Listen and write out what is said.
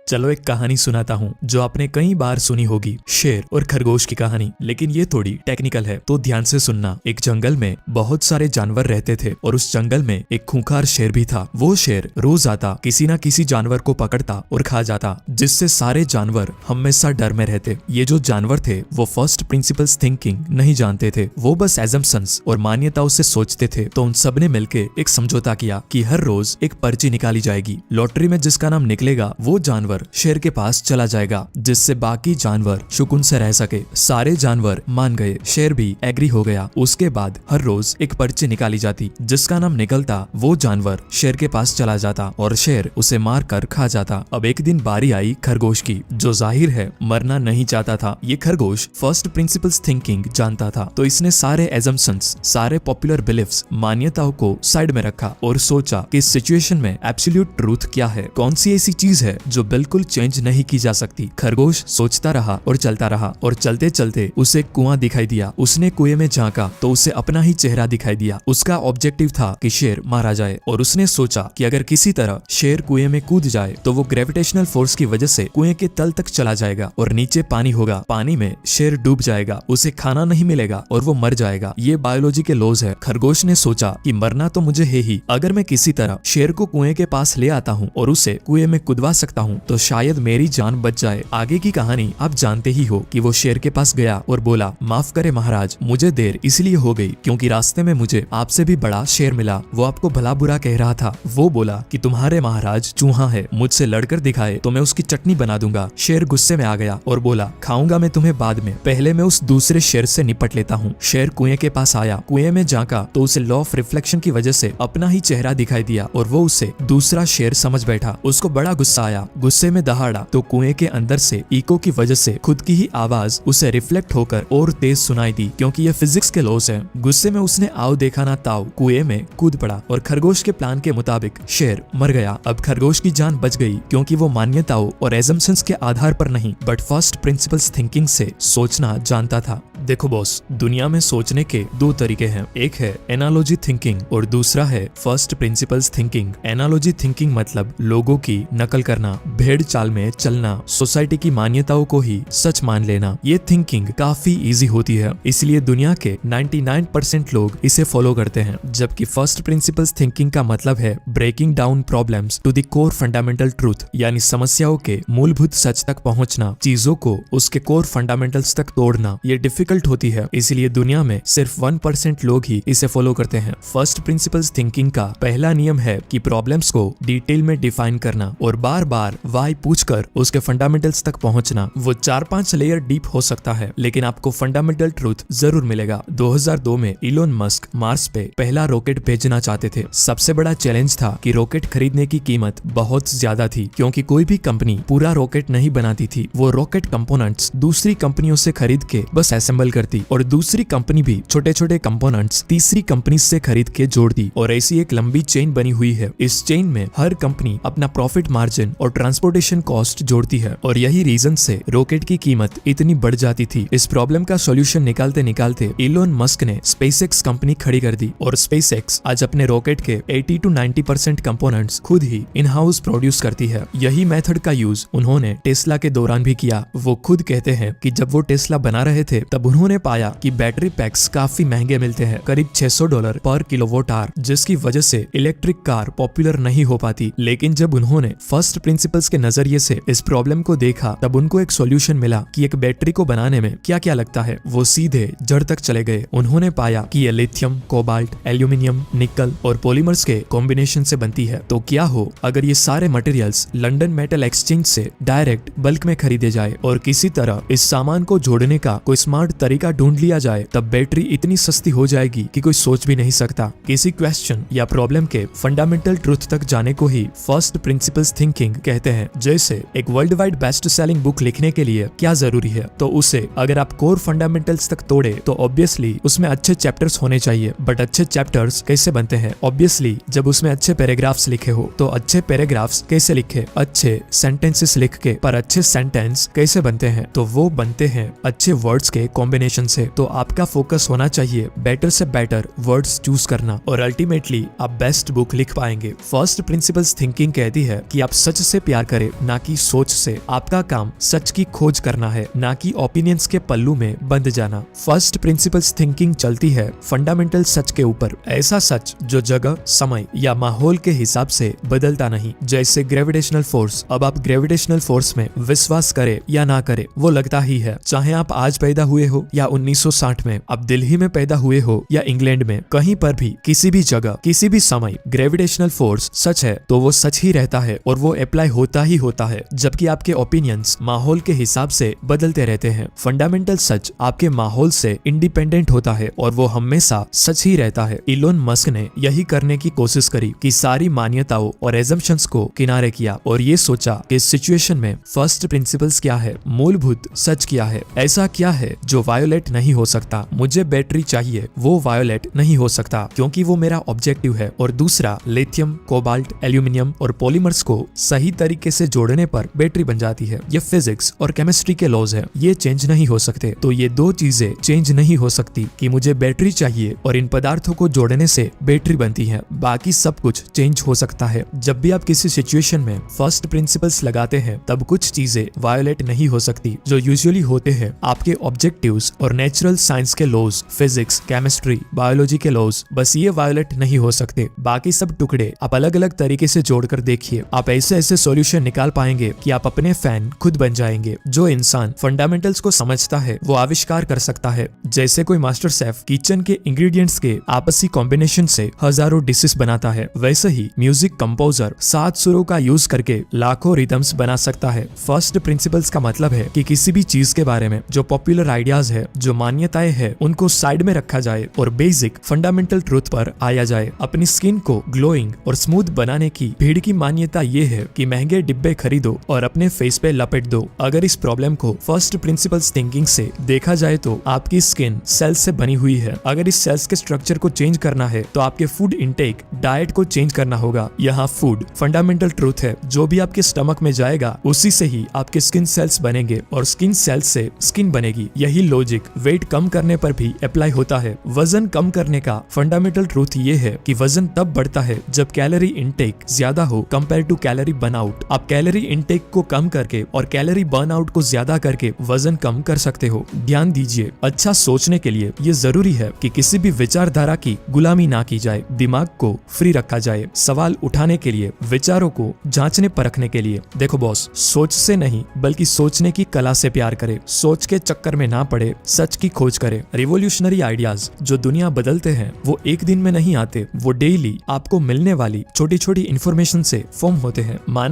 चलो एक कहानी सुनाता हूँ जो आपने कई बार सुनी होगी, शेर और खरगोश की कहानी। लेकिन ये थोड़ी टेक्निकल है, तो ध्यान से सुनना। एक जंगल में बहुत सारे जानवर रहते थे और उस जंगल में एक खूंखार शेर भी था। वो शेर रोज आता, किसी न किसी जानवर को पकड़ता और खा जाता, जिससे सारे जानवर हमेशा डर में रहते। ये जो जानवर थे वो फर्स्ट प्रिंसिपल्स थिंकिंग नहीं जानते थे, वो बस एजम्पशंस और मान्यताओं से सोचते थे। तो उन सबने मिलके एक समझौता किया कि हर रोज एक पर्ची निकाली जाएगी। लॉटरी में जिसका नाम निकलेगा वो जानवर शेर के पास चला जाएगा, जिससे बाकी जानवर सुकून से रह सके। सारे जानवर मान गए, शेर भी एग्री हो गया। उसके बाद हर रोज एक पर्ची निकाली जाती, जिसका नाम निकलता वो जानवर शेर के पास चला जाता और शेर उसे मार कर खा जाता। अब एक दिन बारी आई खरगोश की, जो जाहिर है मरना नहीं चाहता था। ये खरगोश फर्स्ट प्रिंसिपल्स थिंकिंग जानता था, तो इसने सारे एजम्पशंस, सारे पॉपुलर बिलीफ्स, मान्यताओं को साइड में रखा और सोचा कि इस सिचुएशन में एब्सोल्यूट ट्रूथ क्या है, कौन सी ऐसी चीज है जो बिल्कुल चेंज नहीं की जा सकती। खरगोश सोचता रहा और चलता रहा और चलते चलते उसे कुआं दिखाई दिया। उसने कुएं में झांका तो उसे अपना ही चेहरा दिखाई दिया। उसका ऑब्जेक्टिव था कि शेर मारा जाए और उसने सोचा कि अगर किसी तरह शेर कुएं में कूद जाए तो वो ग्रेविटेशनल फोर्स की वजह से कुएं के तल तक चला जाएगा और नीचे पानी होगा, पानी में शेर डूब जाएगा, उसे खाना नहीं मिलेगा और वो मर जाएगा। ये बायोलॉजी के लॉज है। खरगोश ने सोचा कि मरना तो मुझे है ही, अगर मैं किसी तरह शेर को कुएं के पास ले आता हूँ और उसे कुएं में कुदवा सकता हूँ तो शायद मेरी जान बच जाए। आगे की कहानी आप जानते ही हो कि वो शेर के पास गया और बोला, माफ करे महाराज, मुझे देर इसलिए हो गई क्योंकि रास्ते में मुझे आपसे भी बड़ा शेर मिला। वो आपको भला बुरा कह रहा था। वो बोला कि तुम्हारे महाराज चूहा है, मुझसे लड़कर दिखाए तो मैं उसकी चटनी बना दूंगा। शेर गुस्से में आ गया और बोला, खाऊंगा मैं तुम्हें बाद में, पहले मैं उस दूसरे शेर से निपट लेता हूँ। शेर कुएं के पास आया, कुएं में झांका तो उसे लॉ ऑफ रिफ्लेक्शन की वजह से अपना ही चेहरा दिखाई दिया और वो उसे दूसरा शेर समझ बैठा। उसको बड़ा गुस्सा आया, गुस्से में दहाड़ा तो कुएं के अंदर से इको की वजह से खुद की ही आवाज उसे रिफ्लेक्ट होकर और तेज सुनाई दी, क्योंकि ये फिजिक्स के लॉज है। गुस्से में उसने आओ देखा ना ताओ कुएं में कूद पड़ा और खरगोश के प्लान के मुताबिक शेर मर गया। अब खरगोश की जान बच गई क्योंकि वो मान्यताओं और एजम्पशंस के आधार पर नहीं बट फर्स्ट प्रिंसिपल्स थिंकिंग से सोचना जानता था। देखो बॉस, दुनिया में सोचने के दो तरीके हैं, एक है एनालॉजी थिंकिंग और दूसरा है first principles thinking. Analogy thinking मतलब लोगों की नकल करना, भेड़ चाल में चलना, सोसाइटी की मान्यताओं को ही सच मान लेना। ये थिंकिंग काफी इजी होती है, इसलिए दुनिया के 99% लोग इसे फॉलो करते हैं। जबकि फर्स्ट प्रिंसिपल्स थिंकिंग का मतलब है breaking down problems to the core fundamental truth, यानी समस्याओं के मूलभूत सच तक पहुंचना, चीजों को उसके कोर फंडामेंटल्स तक तोड़ना। ये डिफिकल्ट होती है, इसलिए दुनिया में सिर्फ 1% लोग ही इसे फॉलो करते हैं। फर्स्ट प्रिंसिपल्स थिंकिंग का पहला नियम है कि प्रॉब्लम्स को डिटेल में डिफाइन करना और बार बार वाई पूछकर उसके फंडामेंटल्स तक पहुंचना। वो 4-5 लेयर डीप हो सकता है, लेकिन आपको फंडामेंटल ट्रूथ जरूर मिलेगा। 2002 में इलोन मस्क मार्स पे पहला रॉकेट भेजना चाहते थे। सबसे बड़ा चैलेंज था कि रॉकेट खरीदने की कीमत बहुत ज्यादा थी, क्योंकि कोई भी कंपनी पूरा रॉकेट नहीं बनाती थी। वो रॉकेट कंपोनेंट्स दूसरी कंपनियों से खरीद के बस असेंबल करती और दूसरी कंपनी भी छोटे छोटे कंपोनेंट्स तीसरी कंपनी से खरीद के जोड़ दी और ऐसी एक लंबी चेन बनी हुई है। इस चेन में हर कंपनी अपना प्रॉफिट मार्जिन और ट्रांसपोर्टेशन कॉस्ट जोड़ती है और यही रीजन से रॉकेट की कीमत इतनी बढ़ जाती थी। इस प्रॉब्लम का सॉल्यूशन निकालते निकालते इलोन मस्क ने स्पेसएक्स कंपनी खड़ी कर दी और स्पेसएक्स आज अपने रॉकेट के 80 to 90% कंपोनेंट्स खुद ही इन हाउस प्रोड्यूस करती है। यही मेथड का यूज उन्होंने टेस्ला के दौरान भी किया। वो खुद कहते हैं कि जब वो टेस्ला बना रहे थे तब उन्होंने पाया कि बैटरी पैक्स काफी महंगे मिलते हैं, करीब $600 पर किलोवाट आवर, जिसकी वजह से इलेक्ट्रिक कार पॉपुलर नहीं हो पाती। लेकिन जब उन्होंने फर्स्ट प्रिंसिपल्स के नजरिए से इस प्रॉब्लम को देखा तब उनको एक सॉल्यूशन मिला कि एक बैटरी को बनाने में क्या क्या लगता है। वो सीधे जड़ तक चले गए। उन्होंने पाया कि ये लिथियम, कोबाल्ट, एल्यूमिनियम, निकल और पॉलीमर्स के कॉम्बिनेशन से बनती है। तो क्या हो अगर ये सारे मटेरियल्स लंदन मेटल एक्सचेंज से डायरेक्ट बल्क में खरीदे जाए और किसी तरह इस सामान को जोड़ने का कोई स्मार्ट तरीका ढूंढ लिया जाए, तब बैटरी इतनी सस्ती हो जाएगी कि कोई सोच भी नहीं सकता। किसी क्वेश्चन या प्रॉब्लम के फंडामेंटल ट्रूथ तक जाने को ही फर्स्ट प्रिंसिपल्स थिंकिंग कहते हैं। जैसे एक world wide best selling book लिखने के लिए क्या जरूरी है, तो उसे अगर आप कोर फंडामेंटल्स तक तोड़े तो ऑब्वियसली उसमें अच्छे चैप्टर्स होने चाहिए। बट अच्छे चैप्टर्स कैसे बनते हैं? ऑब्वियसली जब उसमें अच्छे पैराग्राफ्स लिखे हो। तो अच्छे पैराग्राफ्स कैसे लिखे? अच्छे सेंटेंसेस लिख के। पर अच्छे सेंटेंस कैसे बनते हैं? तो वो बनते हैं अच्छे वर्ड्स के कॉम्बिनेशन से। तो आपका फोकस होना चाहिए बेटर से बेटर वर्ड्स चूज करना और अल्टीमेटली आप बेस्ट बुक लिख पाएंगे। फर्स्ट प्रिंसिपल्स थिंकिंग कहती है कि आप सच से प्यार करें करे, ना कि सोच से। आपका काम सच की खोज करना है, ना कि ओपिनियंस के पल्लू में बंध जाना। फर्स्ट प्रिंसिपल्स थिंकिंग चलती है फंडामेंटल सच के ऊपर, ऐसा सच जो जगह, समय या माहौल के हिसाब से बदलता नहीं, जैसे ग्रेविटेशनल फोर्स। अब आप ग्रेविटेशनल फोर्स में विश्वास करे या ना करे, वो लगता ही है, चाहे आप आज पैदा हुए हो या 1960 में, आप दिल्ली में पैदा हुए हो या इंग्लैंड में, कहीं पर भी, किसी भी जगह, किसी भी समय, ग्रेविटेशनल फोर्स सच है तो वो सच ही रहता है और वो अप्लाई होता ही होता है, जबकि आपके ओपिनियंस माहौल के हिसाब से बदलते रहते हैं। फंडामेंटल सच आपके माहौल से इंडिपेंडेंट होता है और वो हमेशा सच ही रहता है। इलोन मस्क ने यही करने की कोशिश करी कि सारी मान्यताओं और एजम्पशंस को किनारे किया और ये सोचा कि इस सिचुएशन में फर्स्ट प्रिंसिपल्स क्या है, मूलभूत सच क्या है, ऐसा क्या है जो वायोलेट नहीं हो सकता। मुझे बैटरी चाहिए, वो वायोलेट नहीं हो सकता क्योंकि वो मेरा ऑब्जेक्टिव है। और दूसरा, लिथियम, कोबाल्ट, एल्यूमिनियम और पॉलीमर्स को सही तरीके से जोड़ने पर बैटरी बन जाती है। ये फिजिक्स और केमिस्ट्री के लॉज है, ये चेंज नहीं हो सकते। तो ये दो चीजें चेंज नहीं हो सकती कि मुझे बैटरी चाहिए और इन पदार्थों को जोड़ने से बैटरी बनती है। बाकी सब कुछ चेंज हो सकता है। जब भी आप किसी सिचुएशन में फर्स्ट प्रिंसिपल्स लगाते हैं तब कुछ चीजें वायोलेट नहीं हो सकती जो यूजुअली होते हैं आपके ऑब्जेक्टिव्स और नेचुरल साइंस के लॉज, फिजिक्स, केमिस्ट्री, बायोलॉजी के लॉज, बस ये वायोलेट नहीं हो सकते। बाकी सब टुकड़े आप अलग अलग तरीके से जोड़कर देखिए, आप ऐसे ऐसे सॉल्यूशन निकाल पाएंगे कि आप अपने फैन खुद बन जाएंगे। जो इंसान फंडामेंटल्स को समझता है वो आविष्कार कर सकता है। जैसे कोई मास्टर शेफ किचन के इंग्रेडिएंट्स के आपसी कॉम्बिनेशन से हजारों डिशेस बनाता है, वैसे ही म्यूजिक कंपोजर 7 सुरों का यूज करके लाखों रिदम्स बना सकता है। फर्स्ट प्रिंसिपल्स का मतलब है कि किसी भी चीज के बारे में जो पॉपुलर आइडियाज है, जो मान्यताएं है, उनको साइड में रखा जाए और बेसिक फंडामेंटल ट्रूथ पर आया जाए। अपनी स्किन को ग्लोइंग और स्मूथ बनाने की भीड़ की मान्यता ये है कि महंगे डिब्बे खरीदो और अपने फेस पे लपेट दो। अगर इस प्रॉब्लम को फर्स्ट प्रिंसिपल्स थिंकिंग से देखा जाए तो आपकी स्किन सेल्स से बनी हुई है। अगर इस सेल्स के स्ट्रक्चर को चेंज करना है तो आपके फूड इनटेक, डाइट को चेंज करना होगा। यहाँ फूड फंडामेंटल ट्रूथ है, जो भी आपके स्टमक में जाएगा उसी से ही आपके स्किन सेल्स बनेंगे और स्किन सेल्स से स्किन बनेगी। यही लॉजिक वेट कम करने पर भी अप्लाई होता है। वजन कम करने का फंडामेंटल ट्रूथ ये है कि वजन तब बढ़ता है जब कैलोरी इनटेक ज्यादा हो कंपेयर टू कैलोरी बर्नआउट। आप कैलोरी इनटेक को कम करके और कैलोरी बर्नआउट को ज्यादा करके वजन कम कर सकते हो। ध्यान दीजिए, अच्छा सोचने के लिए ये जरूरी है कि किसी भी विचारधारा की गुलामी ना की जाए, दिमाग को फ्री रखा जाए, सवाल उठाने के लिए, विचारों को जांचने परखने के लिए। देखो बॉस, सोच से नहीं बल्कि सोचने की कला से प्यार करे, सोच के चक्कर में ना पड़े, सच की खोज करे। रिवोल्यूशनरी आइडियाज जो दुनिया बदलते हैं वो एक दिन में नहीं आते, वो डेली आपको मिलने वाली छोटी छोटी इन्फॉर्मेशन से फॉर्म होते हैं। माना